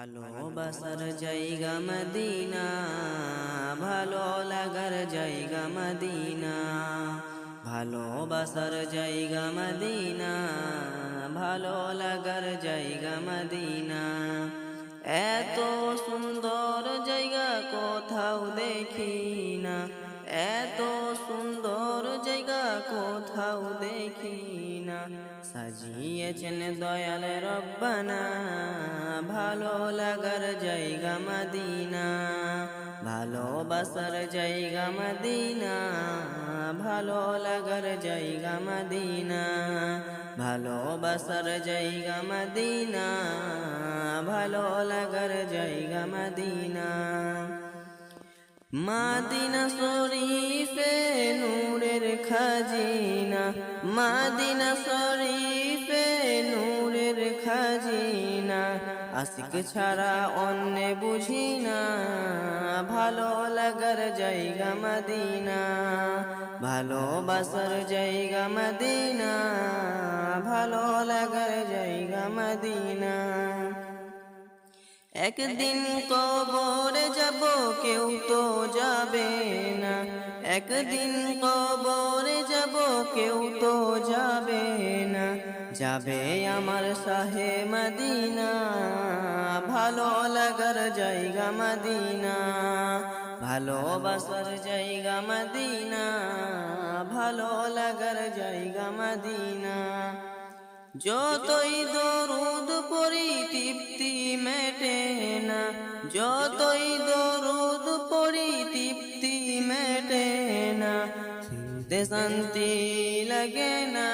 ভালোবাসার জায়গা মদিনা, ভালো লাগার জায়গা মদিনা। ভালোবাসার জায়গা মদিনা, ভালো লাগার জায়গা মদিনা। এত সুন্দর জায়গা কোথাও দেখি না, এত সুন্দর জায়গা কোথাও দেখি না। সাজিয়েছেন দয়াল রব্বানা, ভালো লাগার জায়গা মদিনা। ভালোবাসার জায়গা মদিনা, ভালো লাগার জায়গা মদিনা। ভালোবাসার জায়গা মদিনা, ভালো লাগার জায়গা মদিনা। মদিনা শরীফে নূরের খাজিনা, মদিনা শরীফে নূরের খাজিনা। আশিক ছাড়া অন্য বুঝি না, ভালো লাগার জায়গা মদিনা। ভালোবাসার জায়গা মদিনা, ভালো লাগার জায়গা মদিনা। একদিন কবরে যাব কেউ তো যাবে না, একদিন কবরে যাব কেউ তো যাবে না। যাবে আমার শাহে মদিনা, ভালো লাগার জায়গা মদিনা। ভালোবাসার জায়গা মদিনা, ভালো লাগার জায়গা মদিনা। যতই দরুদ পড়ি তৃপ্তি মেটে না, যতই দরুদ পড়ি তৃপ্তি মেটে না। শুনতে শান্তি লাগে না,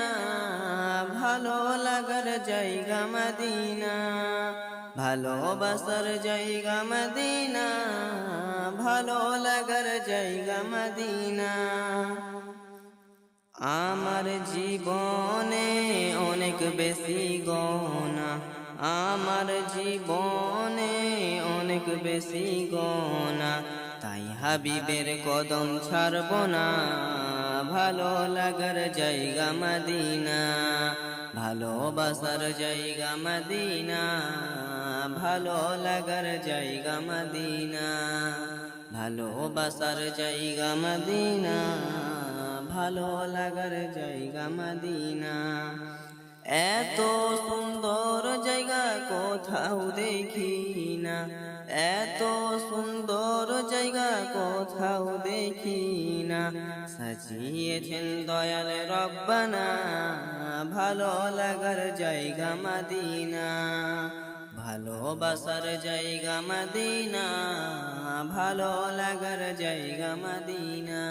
ভালো লাগার জায়গা মদিনা। ভালোবাসার জায়গা মদিনা, ভালো লাগার জায়গা মদিনা। আমার জীবনে অনেক বেশি গনা, আমার জীবনে অনেক বেশি গনা। তাই হাবিবের কদম ছাড়ব না, ভালো লাগার জায়গা মদিনা। ভালোবাসার জায়গা মদিনা, ভালো লাগার জায়গা মদিনা। ভালোবাসার জায়গা মদিনা, ভালো লাগার জায়গা মদিনা। এত সুন্দর জায়গা কোথাও দেখি না, এত সুন্দর জায়গা কোথাও দেখি না। সাজিয়েছেন দয়াল রব্বানা, ভালো লাগার জায়গা মদিনা। ভালোবাসার জায়গা মদিনা, ভালো লাগার জায়গা মদিনা।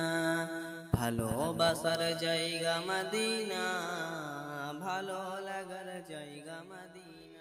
ভালোবাসার জায়গা মদিনা, ভালো লাগার জায়গা মদিনা।